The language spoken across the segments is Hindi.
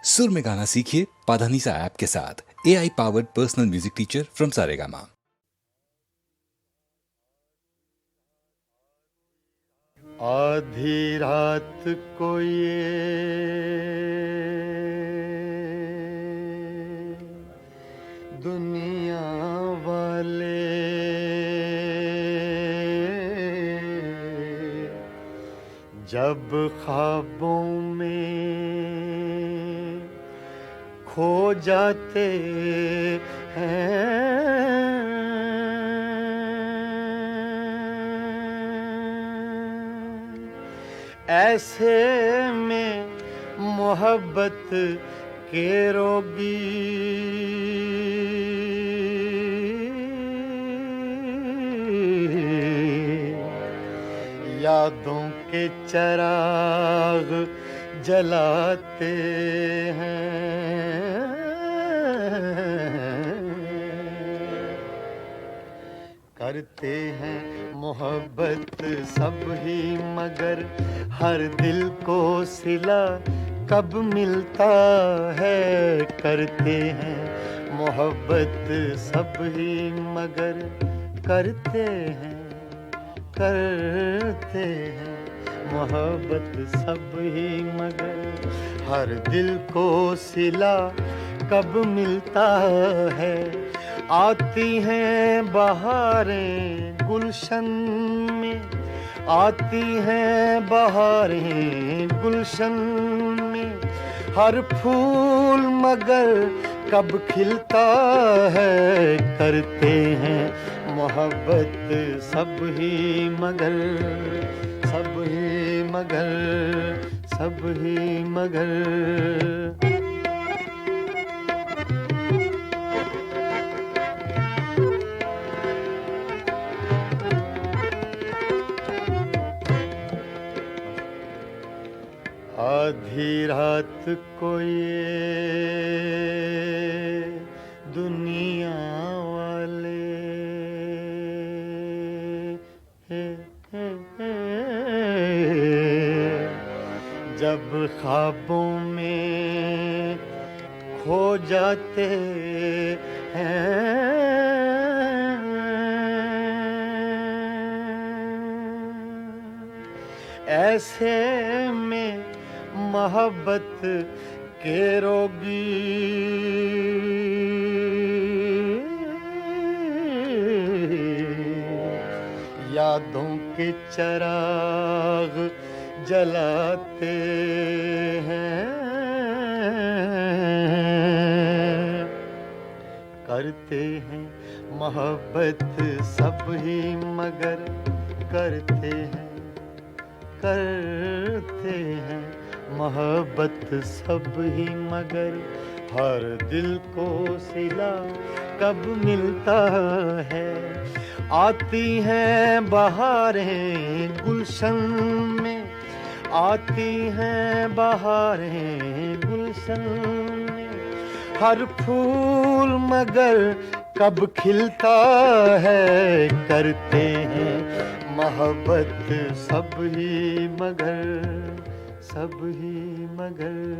सुर में गाना सीखिए पाधानीसा ऐप के साथ। AI powered personal music teacher from Saregama. आधी रात को ये दुनिया वाले जब ख्वाबों में खो जाते हैं, ऐसे में मोहब्बत के रोगी यादों के चिराग जलाते हैं, करते हैं मोहब्बत सब ही मगर हर दिल को सिला कब मिलता है। करते हैं मोहब्बत सब ही मगर करते हैं मोहब्बत सब ही मगर हर दिल को सिला कब मिलता है। आती हैं बहारें गुलशन में, आती हैं बहारें गुलशन में, हर फूल मगर कब खिलता है। करते हैं मोहब्बत सब ही मगर सब ही मगर आधी रात को ये दुनिया वाले जब ख्वाबों में खो जाते हैं, ऐसे में मोहब्बत के रोगी यादों के चिराग जलाते हैं, करते हैं मोहब्बत सब ही मगर करते हैं मोहब्बत सब ही मगर हर दिल को सिला कब मिलता है। आती हैं बहारें गुलशन में, आती हैं बहारें गुलशन में, हर फूल मगर कब खिलता है। करते हैं मोहब्बत सब ही मगर सब ही मगर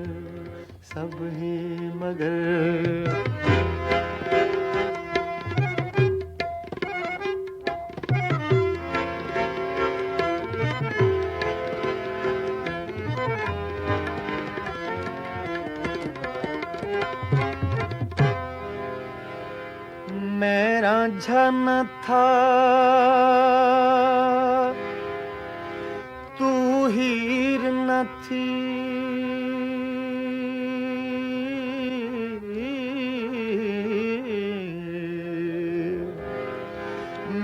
मेरा झन था तू हीर न थी,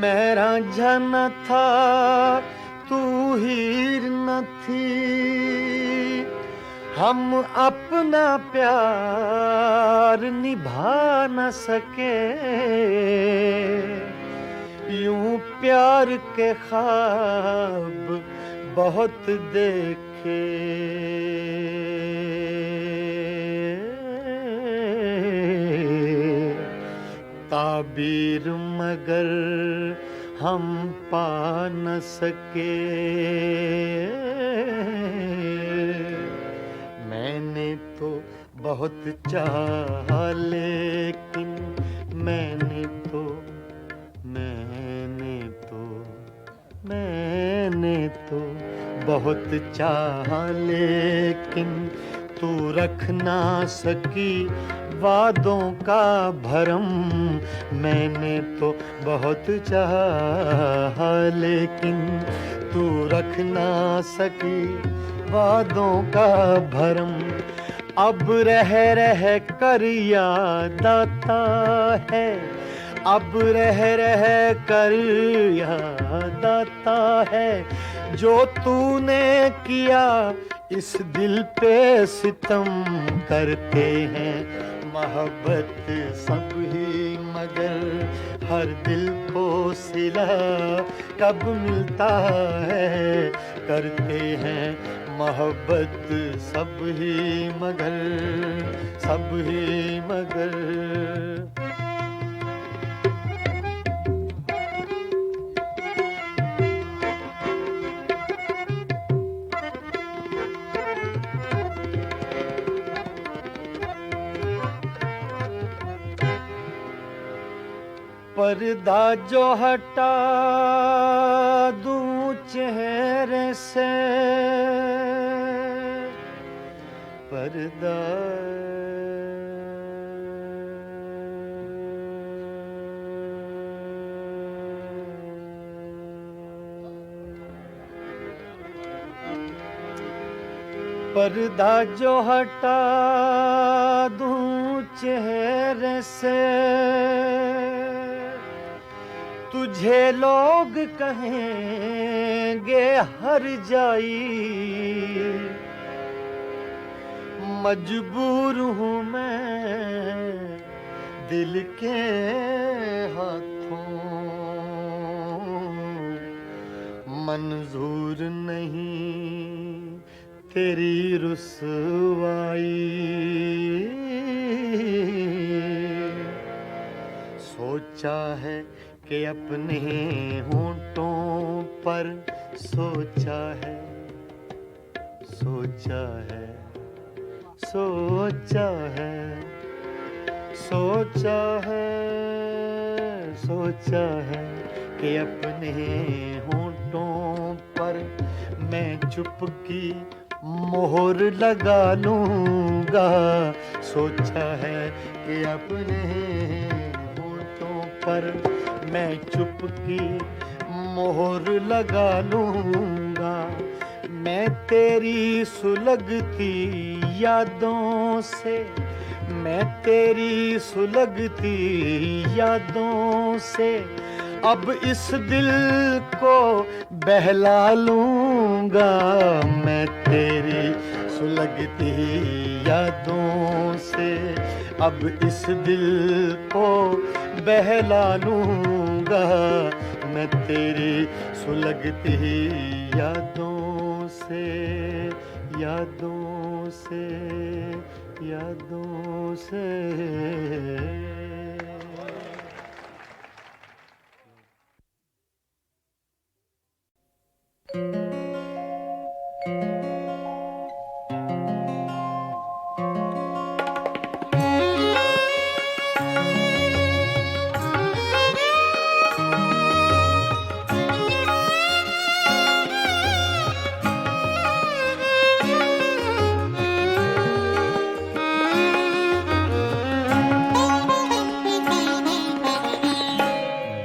मेरा झन था तू हीर न थी, हम अपना प्यार निभा न सके। यूं प्यार के ख्वाब बहुत देखे, ताबीर मगर हम पा न सके। मैंने तो बहुत चाहा, लेकिन मैंने तो बहुत चाहा, लेकिन तू रख ना सकी वादों का भरम। मैंने तो बहुत चाहा, लेकिन तू रख ना सकी वादों का भरम। अब रह कर याद आता है, अब रह कर याद आता है, जो तूने किया इस दिल पे सितम। करते हैं मोहब्बत सब ही, मगर हर दिल को सिला कब मिलता है। करते हैं मोहब्बत सब ही मगर पर्दा जो हटा दूं चेहरे से, पर्दा पर्दा जो हटा दूं चेहरे से, तुझे लोग कहेंगे हर जाई। मजबूर हूँ मैं दिल के हाथों, मंजूर नहीं तेरी रुसवाई। सोचा है कि अपने होंठों पर, सोचा है सोचा है सोचा है सोचा है सोचा है कि अपने होंठों पर मैं चुपकी मोहर लगा लूंगा। सोचा है कि अपने होंठों पर मैं चुपकी मोहर लगा लूंगा। मैं तेरी सुलगती यादों से, मैं तेरी सुलगती यादों से अब इस दिल को बहला लूंगा। मैं तेरी सुलगती यादों से अब इस दिल को बहला लूंगा। मैं तेरी सुलगती यादों से यादों से यादों से।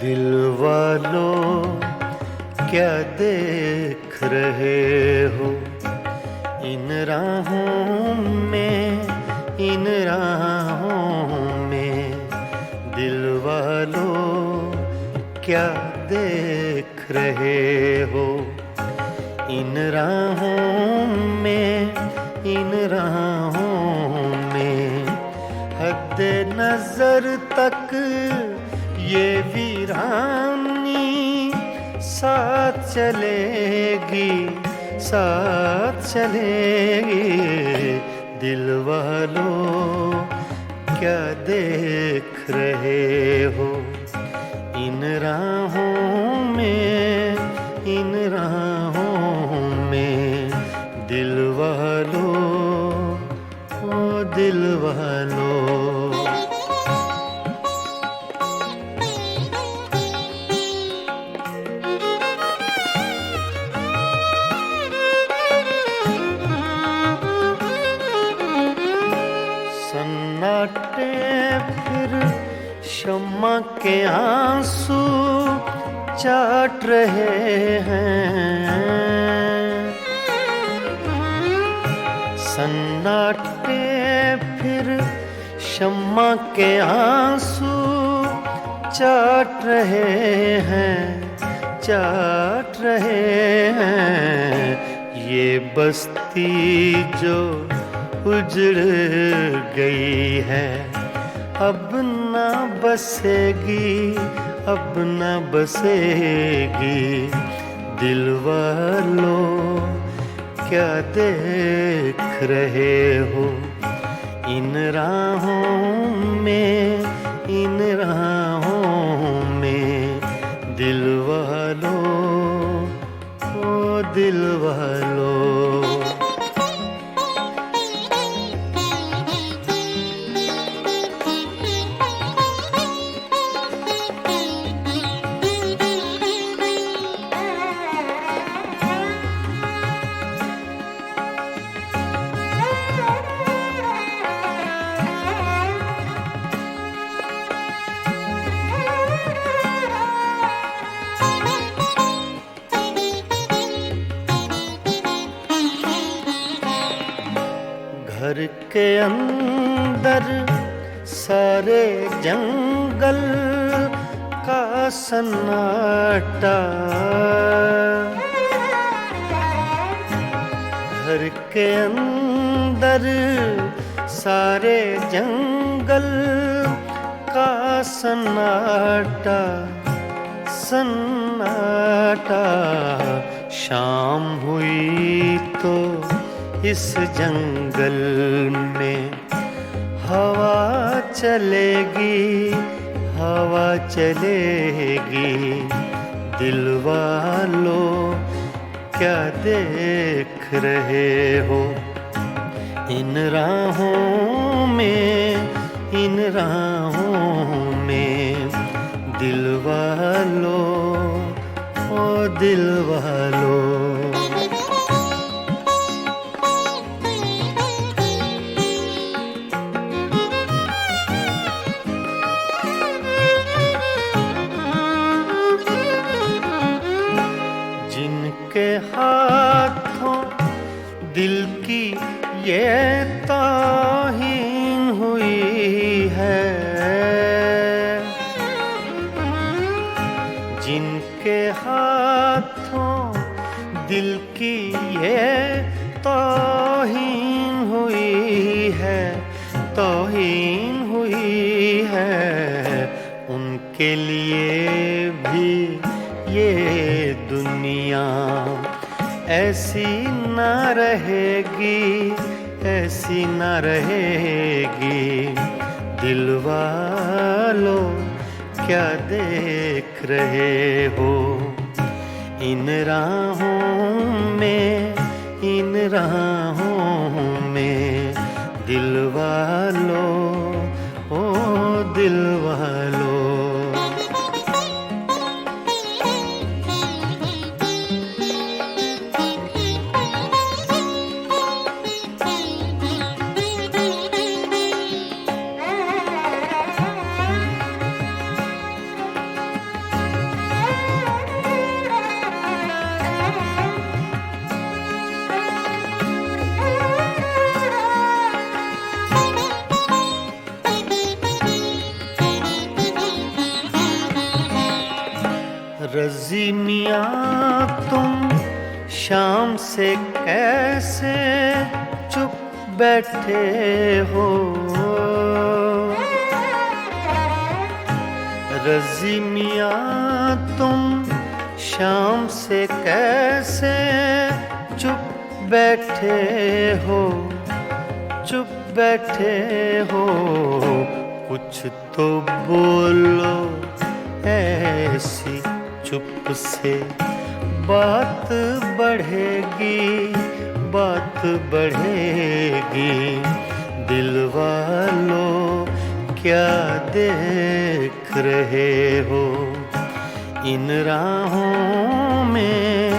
दिल वालों क्या देख रहे हो इन राहों में, इन राहों में। दिल वालों क्या देख रहे हो इन राहों में, इन राहों में। हद नजर तक ये वीरानी साथ चलेगी, साथ चलेगी। दिल वालों क्या देख रहे हो इन राहों में, इन राहों में। दिल वालों, ओ दिल वालों। सन्नाटे फिर शम्मा के आंसू चाट रहे हैं। सन्नाटे फिर शम्मा के आंसू चाट रहे हैं, चाट रहे हैं। ये बस्ती जो उजड़ गई है अब न बसेगी, अब न बसेगी। दिल वालों क्या देख रहे हो इन राहों में, इन राहों में। दिल वालों, ओ दिल वालों। घर के अंदर सारे जंगल का सन्नाटा, घर के अंदर सारे जंगल का सन्नाटा, सन्नाटा। शाम हुई तो इस जंगल में हवा चलेगी, हवा चलेगी। दिल वालों क्या देख रहे हो इन राहों में, इन राहों में। दिल वालों, ओ दिल वालों। जिनके हाथों दिल की ये ताहीन हुई है, जिनके हाथों दिल की ये ताहीन हुई है, ताहीन हुई है। उनके लिए भी ये दुनिया ऐसी न रहेगी, ऐसी न रहेगी। दिल वालों क्या देख रहे हो इन राहों में, इन राहों में। दिल वालों, ओ दिल वालों। रज़ी मियाँ तुम शाम से कैसे चुप बैठे हो। रज़ी मियाँ तुम शाम से कैसे चुप बैठे हो, चुप बैठे हो। कुछ तो बोलो ऐसी चुप से बात बढ़ेगी, बात बढ़ेगी। दिल वालों क्या देख रहे हो इन राहों में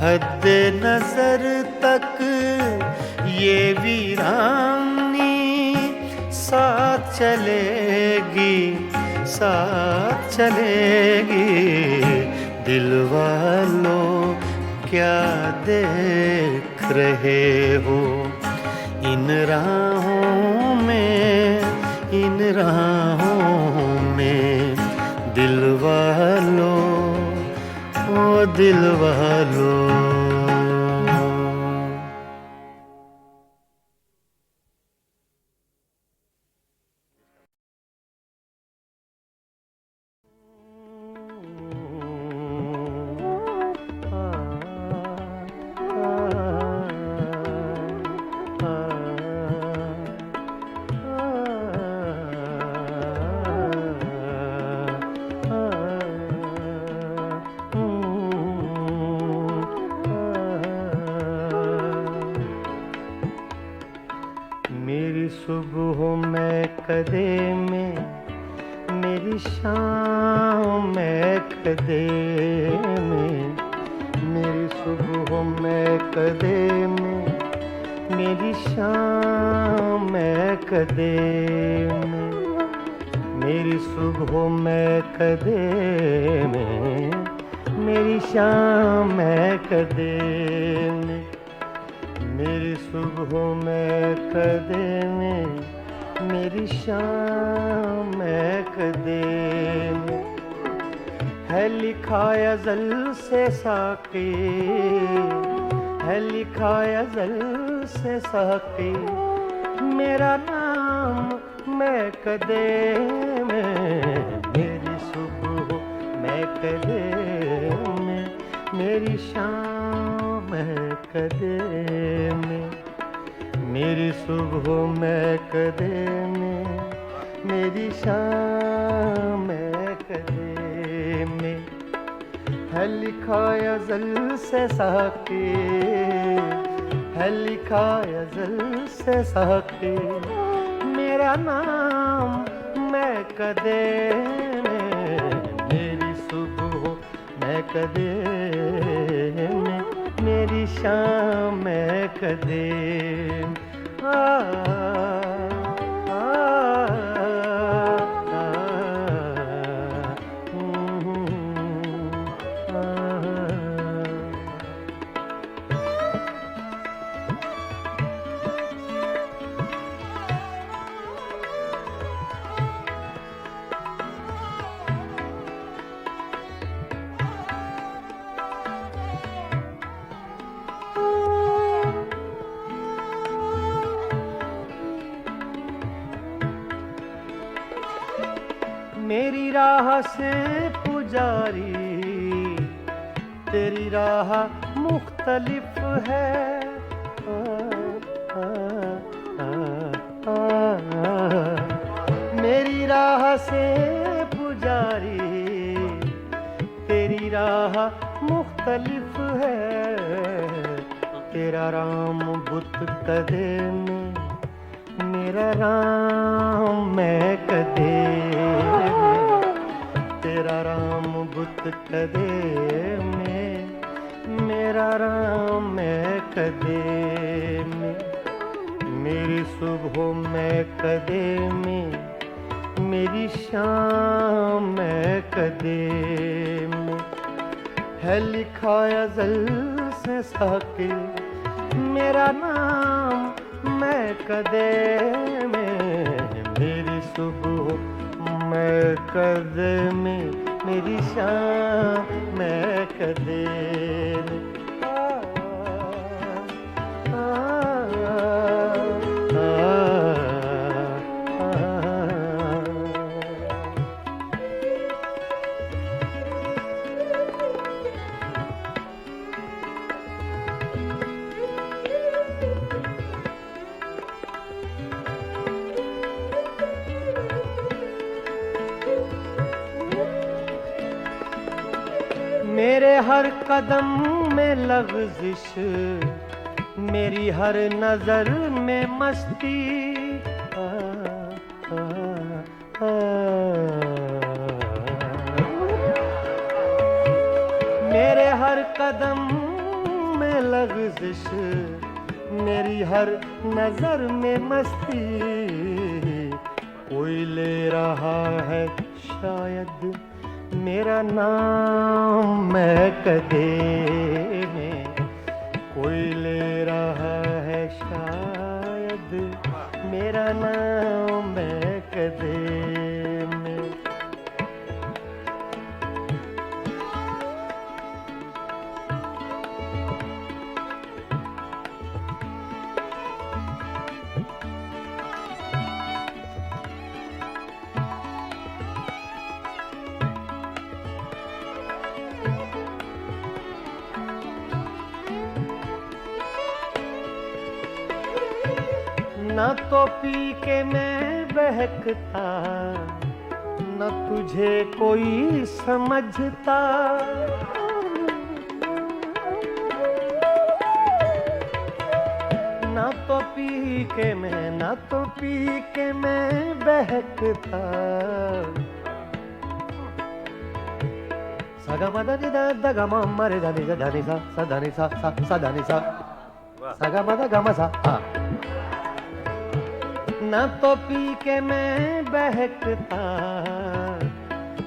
हद नजर तक ये वीरानी साथ चलेगी दिल वालों क्या देख रहे हो इन राहों में दिल वालों ओ दिल वालों। मेरी सुबह में कदे में मेरी शाम में कदे में मेरी सुबह में कदे में मेरी शाम में कदे में मेरी सुबह में कदे में मेरी शाम में कदे में मेरी सुबह में कदे में मेरी शाम में कदे में है लिखा अज़ल से साक़ी है लिखा अज़ल से साक़ी मेरा नाम मैं कदे में मेरी सुबह मैं कदे में मेरी शाम मैं कदे में मेरी सुबह मैं कदे में मेरी शाम मैं कदे में है लिखा अज़ल से साक़ी है लिखा अज़ल से साक़ी मेरा नाम मैं कदे में मेरी सुबह मैं कदे में मेरी शाम मैं कदे मेरी राह से पुजारी तेरी राह मुख्तलिफ है मेरी राह से पुजारी तेरी राह मुख्तलिफ है तेरा राम बुत कदे में मेरा राम मैं कदे तेरा राम बुत कदे में मेरा राम मैं कदे में मेरी सुबह मैं कदे में मेरी शाम मैं कदे में है लिखा अज़ल से साक़ी मेरा नाम मैं कदे में मेरी सुबह मैं कदे में मेरी शाम मैं कदे में मेरे हर कदम में लग़ज़िश मेरी हर नजर में मस्ती आ, आ, आ, मेरे हर कदम में लग़ज़िश, मेरी हर नजर में मस्ती, कोई ले रहा है शायद मेरा नाम महकदे में, कोई ले रहा है शायद मेरा नाम महकदे में। न तो पी के मैं बहकता, न तुझे कोई समझता, न तो पी के मैं, न तो पी के मैं बहकता। सगा मदा नि दा दा गा मा मा रे दा नि दा नि सा सा दा नि सा सा दा नि सा, सगा मदा गा मा सा। हाँ, न तो पी के मैं बहकता,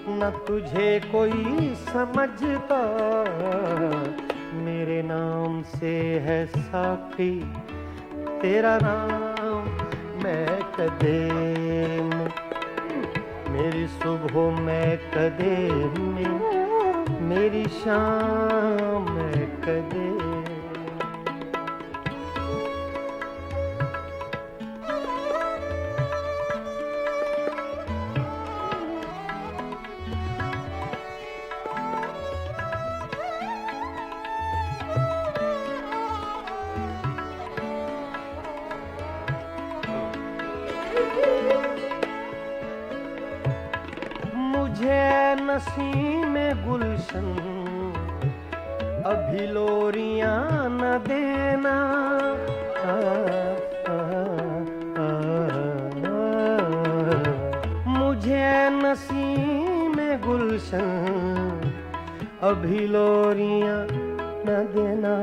न तुझे कोई समझता, मेरे नाम से है साकी तेरा नाम महकदे में, मेरी सुबह महकदे में, मेरी शाम महकदे। मुझे नसीम गुलशन अभी लोरियां न देना, आ, आ, आ, मुझे नसीम गुलशन अभी लोरियां न देना।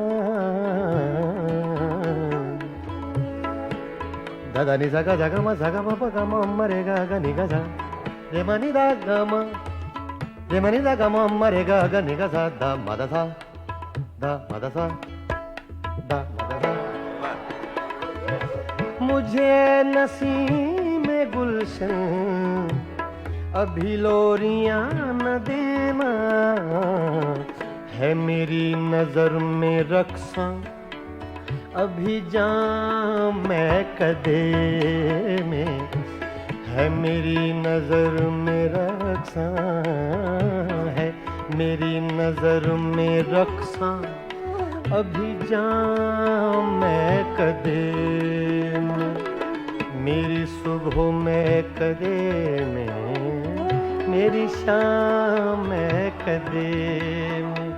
दादा नि सा गा मा पा गा मा रे गा गा नि गा सा, रे मा नि दा गा मा, रे मा नि दा गा मा रे गा गा नि गा सा, दा मा दा सा, दा मा दा सा, दा मा दा सा। मुझे नसीम गुलशन अभी लोरियां न देना, है मेरी नजर में रक्सा अभी जाम महकदे में, है मेरी नजर में रक्सा, है मेरी नजर में रक्सा अभी जाम महकदे में, मेरी सुबह महकदे में, मेरी शाम महकदे में,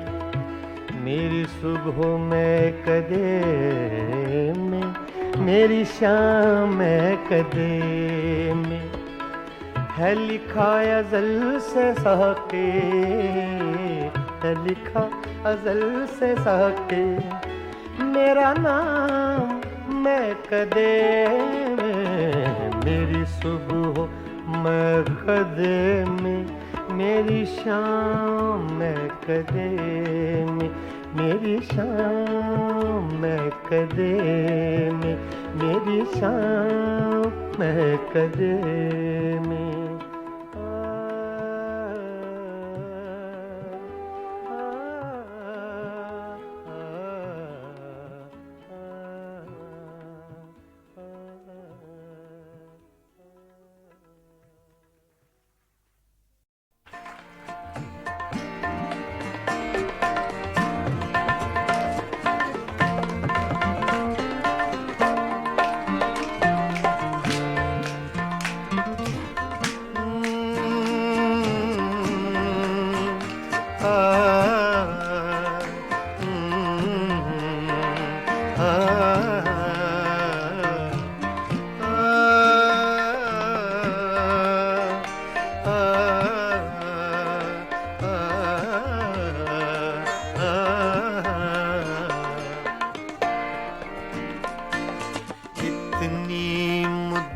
मेरी सुबह महकदे में, मेरी शाम महकदे में, है लिखा अज़ल से साके, है लिखा अज़ल से साके, मेरा नाम महकदे में, मेरी सुबह महकदे में, मेरी शाम महकदे में, मेरी शाम महकदे में, मेरी शाम महकदे में।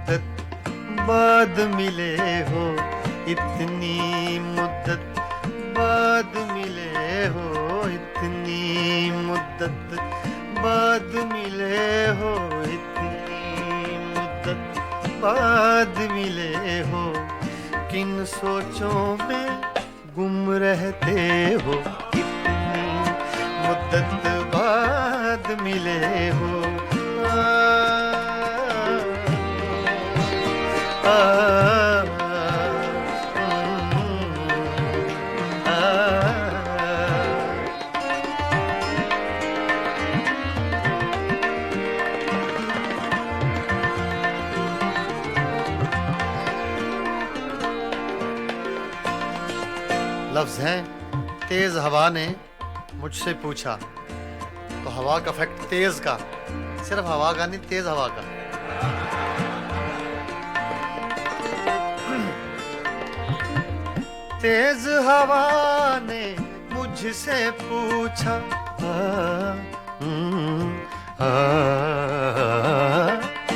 मुद्दत बाद मिले हो, इतनी मुद्दत बाद मिले हो, इतनी मुद्दत बाद मिले हो, इतनी मुद्दत बाद मिले हो। किन सोचों में गुम रहते हो, इतनी मुद्दत बाद मिले हो। लफ्ज हैं, तेज हवा ने मुझसे पूछा। तो हवा का फैक्ट तेज का, सिर्फ हवा का नहीं, तेज हवा का। तेज हवा ने मुझसे पूछा,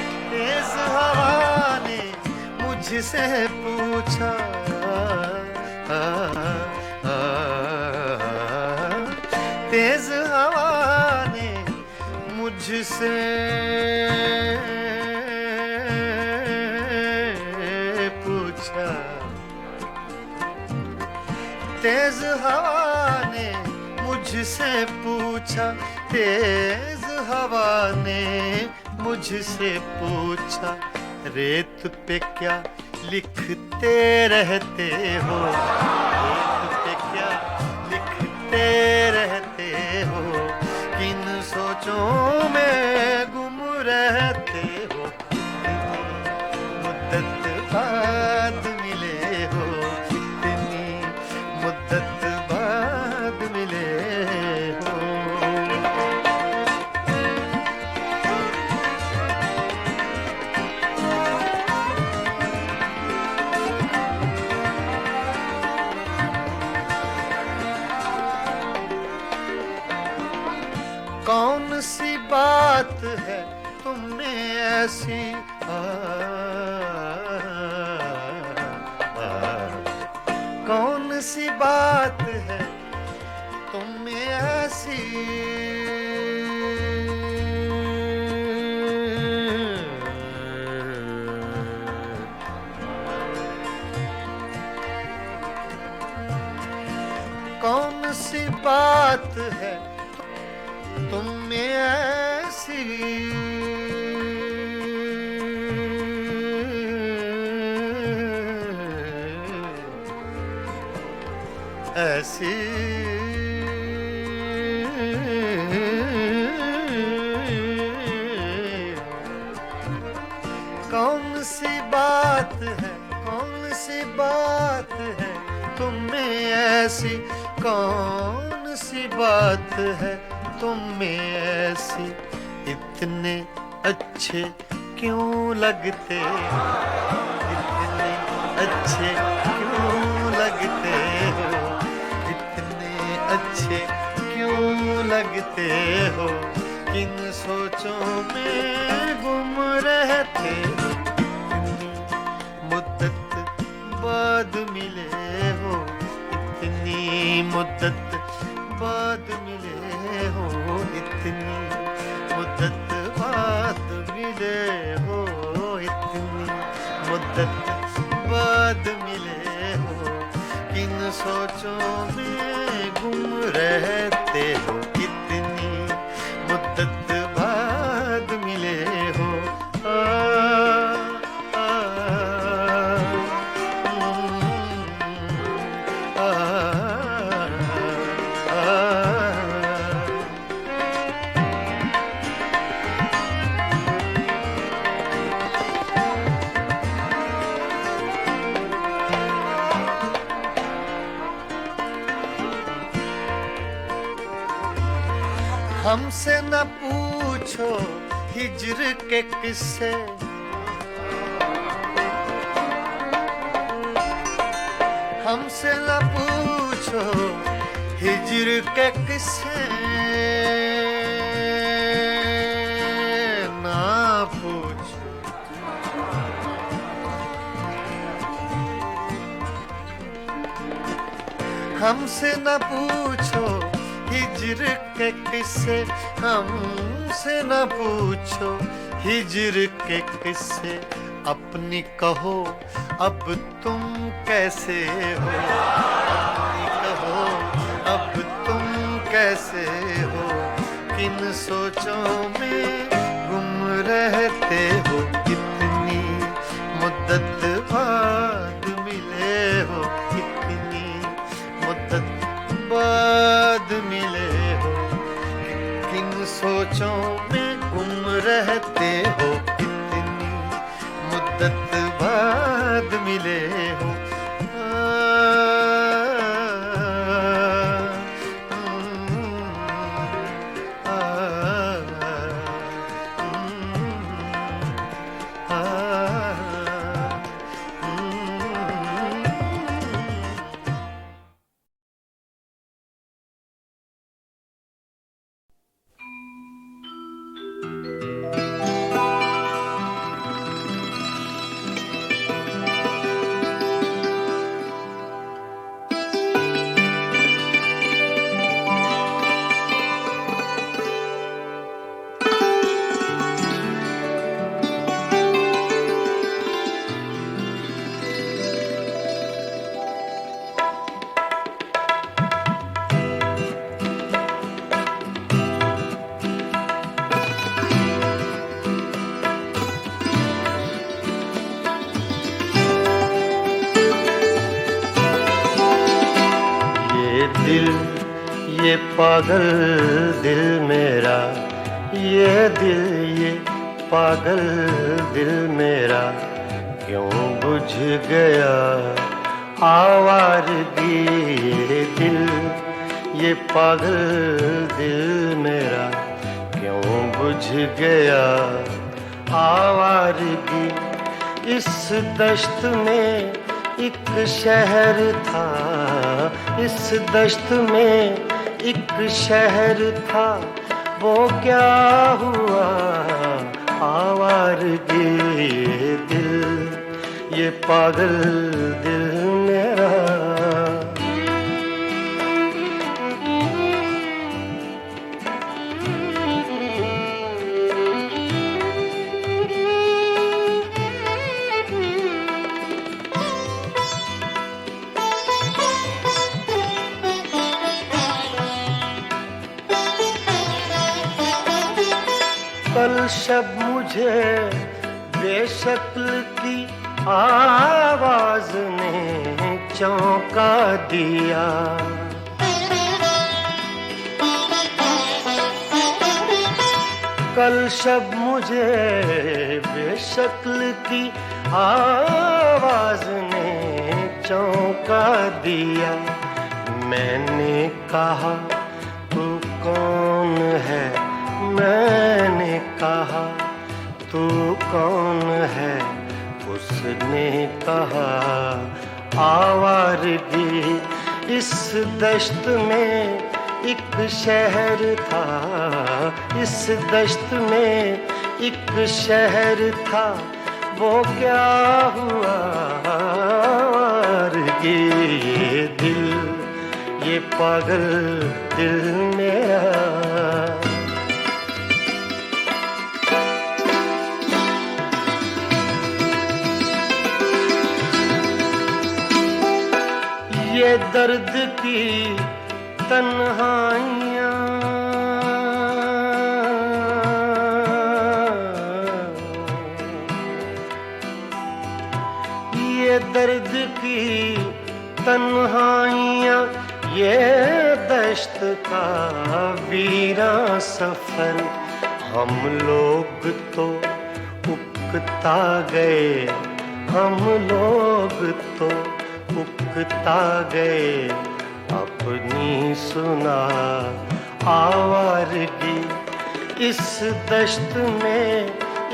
तेज हवा ने मुझसे पूछा, तेज हवा ने मुझसे पूछा, तेज हवा ने मुझसे पूछा, तेज हवा ने मुझसे पूछा, रेत पे क्या लिखते रहते हो, रेत पे क्या लिखते रहते हो, किन सोचों में गुम रहते हो, मुद्दत बाद मिले हो, इतनी मुद्दत बाद मिले हो। कौन सी बात है तुम में ऐसी, कौन सी बात है तुम में ऐसी, कौन सी बात है तुम में ऐसी, ऐसी कौन सी बात है, कौन सी बात है तुम में ऐसी, कौन सी बात है तुम में ऐसी, इतने अच्छे क्यों लगते, इतने अच्छे क्यों लगते हो, इतने अच्छे क्यों लगते हो, किन सोचों में गुम रहते हो, मुद्दत बाद मिले हो, इतनी मुद्दत बाद मिले हो, इतनी मुद्दत बाद मिले हो, इतनी मुद्दत बाद मिले हो, किन सोचों में गुम रहते हो, इतनी मुद्दत बाद मिले हो। हमसे न पूछो हिज्र के किस्से, हमसे न पूछो हिज्र के किस्से, ना पूछो हमसे न पूछो हिज्र के किस्से, हमसे न पूछो हिज्र के किस्से, अपनी कहो अब तुम कैसे हो, अपनी कहो अब तुम कैसे हो, किन सोचों में गुम रहते हो, कितनी मुद्दत बाद मिले हो, कितनी मुद्दत बाद मिले हो, किन सोचों में गुम रहते हो, कितनी मुद्दत बाद मिले हो। ये पागल दिल मेरा, ये दिल ये पागल दिल मेरा, क्यों बुझ गया आवारगी, ये दिल ये पागल दिल मेरा, क्यों बुझ गया आवारगी। इस दश्त में एक शहर था, इस दश्त में एक शहर था, वो क्या हुआ आवारगी, ये दिल ये पागल दिल मेरा। कल शब मुझे बेशक्ल की आवाज ने चौंका दिया, कल शब मुझे बेशक्ल की आवाज ने चौंका दिया। मैंने कहा तू कौन है, मैंने कहा तू कौन है, उसने कहा आवारगी। इस दश्त में एक शहर था, इस दश्त में एक शहर था, वो क्या हुआ आवारगी, ये दिल ये पागल दिल मेरा। ये दर्द की तन्हाइयाँ, ये दर्द की तन्हाइयाँ, ये दश्त का वीरा सफर, हम लोग तो उकता गए, हम लोग तो उकता गए, अपनी सुना आवारगी। इस दश्त में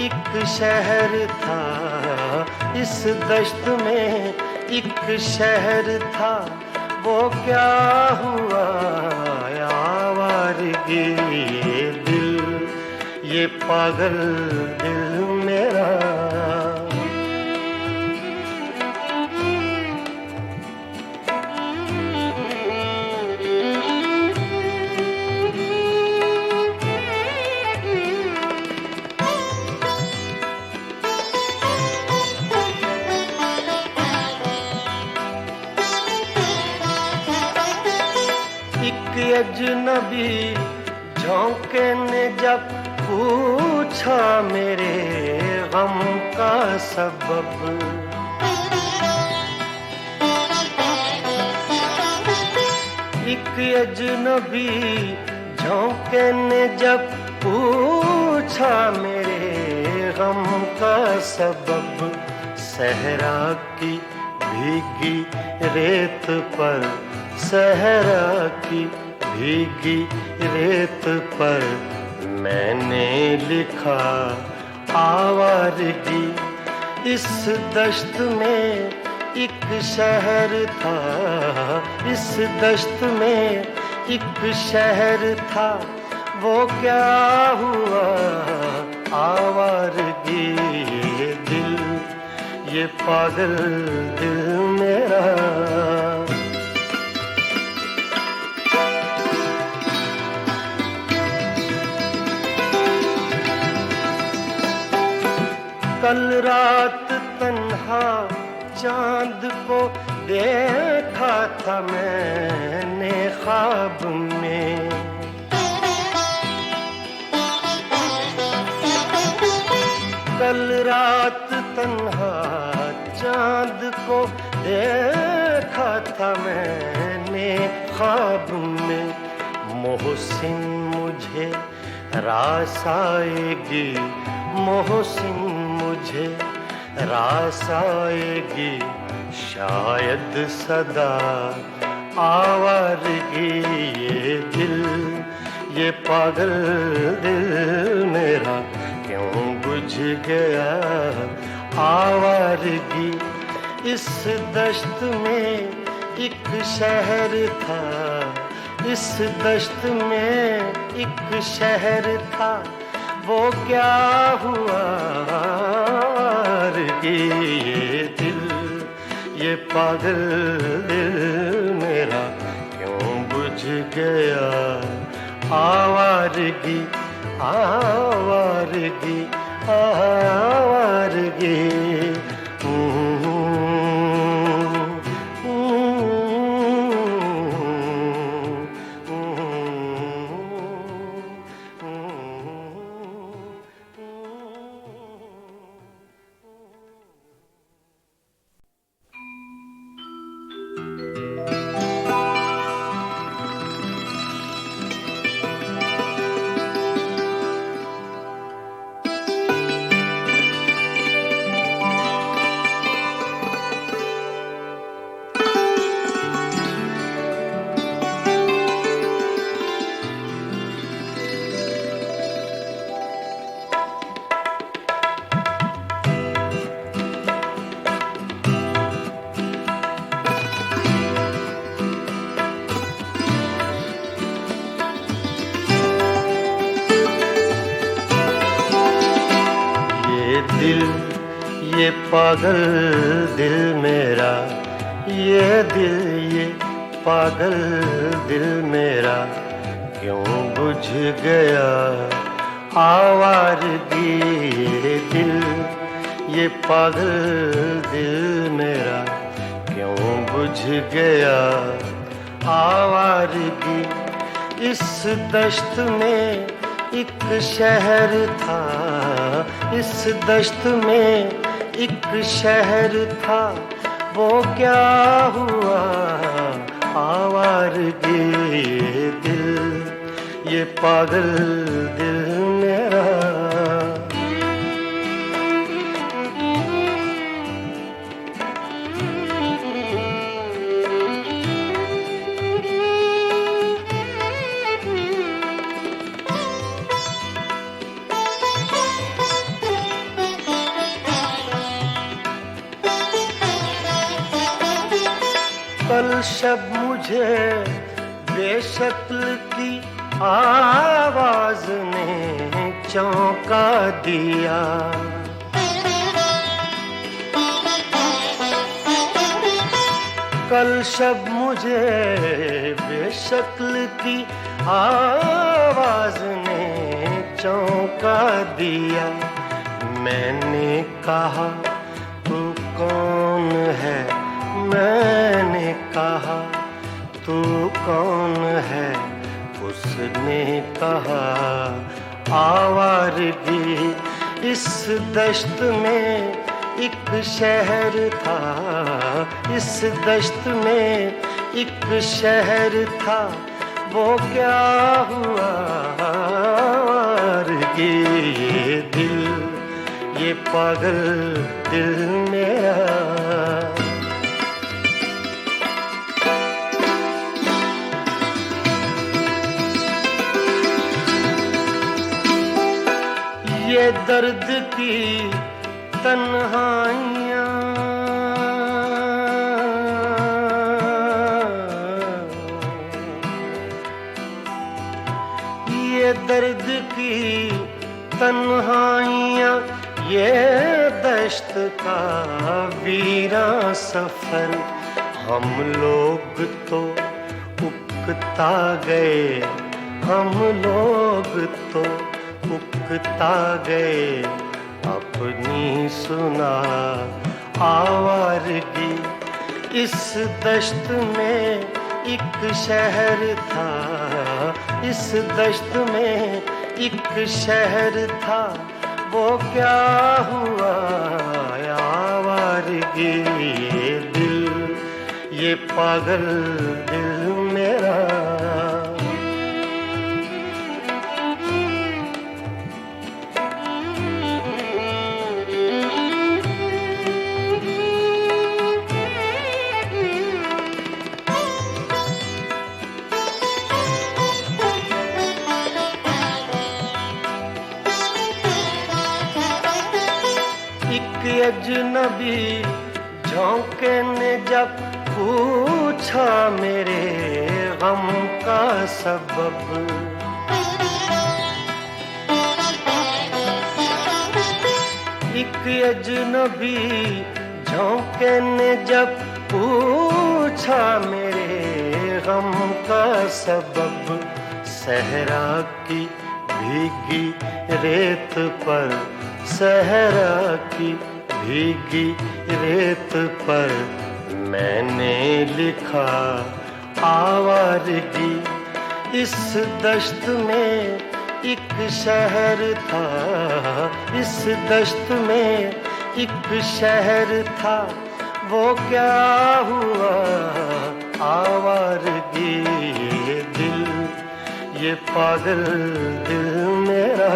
एक शहर था, इस दश्त में एक शहर था, वो क्या हुआ आवारगी, ये दिल ये पागल दिल मेरा। अजनबी झोंके ने जब पूछा मेरे गम का सबब, एक अजनबी झोंके ने जब पूछा मेरे गम का सबब, सहरा की भीगी रेत पर, सहरा की भीगी रेत पर मैंने लिखा आवारगी। इस दश्त में एक शहर था, इस दश्त में एक शहर था, वो क्या हुआ आवारगी। ये दिल, ये पागल दिल मेरा, कल रात तन्हा चांद को देखा था मैंने ख्वाब में, कल रात तन्हा चांद को देखा था मैंने ख्वाब में। मोहसिन मुझे रास आएगी, मोहसिन मुझे रास आएगी, शायद सदा आवारगी। ये दिल, ये पागल दिल मेरा क्यों बुझ गया आवारगी। इस दश्त में एक शहर था, इस दश्त में एक शहर था, वो क्या हुआ आवारगी। ये दिल, ये पागल दिल मेरा क्यों बुझ गया आवारगी, आवारगी, आवारगी। ये पागल दिल मेरा, ये दिल, ये पागल दिल मेरा क्यों बुझ गया आवारगी। ये दिल, ये पागल दिल मेरा क्यों बुझ गया आवारगी। इस दश्त में एक शहर था, इस दश्त में एक शहर था, वो क्या हुआ आवारगी। ये दिल, ये पागल दिल मेरा। कल शब मुझे बेशक्ल की आवाज ने चौंका दिया। कल शब मुझे बेशक्ल की आवाज ने चौंका दिया। मैंने कहा तू कौन है, मैंने कहा तू कौन है, उसने कहा आवारगी। इस दश्त में एक शहर था, इस दश्त में एक शहर था, वो क्या हुआ आवारगी। ये दिल, ये पागल दिल मेरा, ये दर्द की तन्हाइयाँ, ये दर्द की तन्हाइयाँ, ये दश्त का वीरा सफर। हम लोग तो उकता गए, हम लोग तो उकता गए, अपनी सुना आवारगी। इस दश्त में एक शहर था, इस दश्त में एक शहर था, वो क्या हुआ आवारगी। ये दिल, ये पागल दिल मेरा, अजनबी झोंके ने जब पूछा मेरे गम का सबब। एक अजनबी झोंके ने जब पूछा मेरे गम का सबब। सहरा की भीगी रेत पर, सहरा की भीगी रेत पर मैंने लिखा आवारगी। इस दश्त में एक शहर था, इस दश्त में एक शहर था, वो क्या हुआ आवारगी। ये दिल, ये पागल दिल मेरा,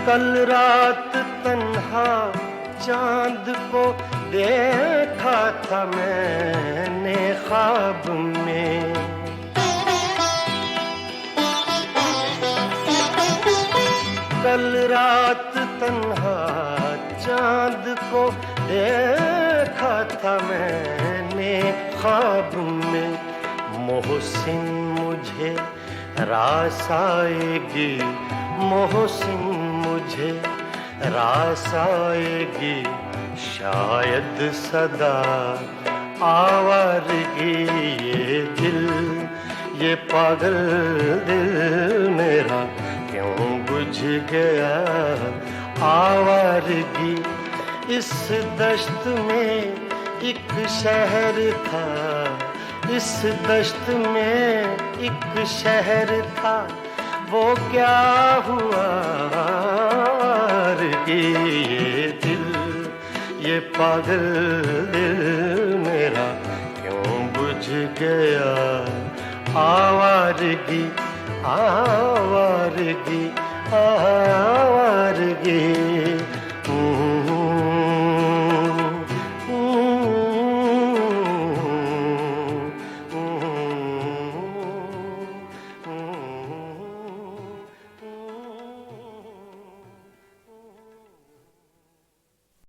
कल रात तन्हा चांद को देखा था मैंने ख्वाब में। कल रात तन्हा चांद को देखा था मैंने ख्वाब में। मोहसिन मुझे रास आएगी, मोहसिन मुझे रास आएगी, शायद सदा आवारगी। ये दिल, ये पागल दिल मेरा क्यों बुझ गया आवारगी। इस दश्त में एक शहर था, इस दश्त में एक शहर था, वो क्या हुआ आवारगी। ये दिल, ये पागल दिल मेरा क्यों बुझ गया आवारगी, आवारगी, आवारगी।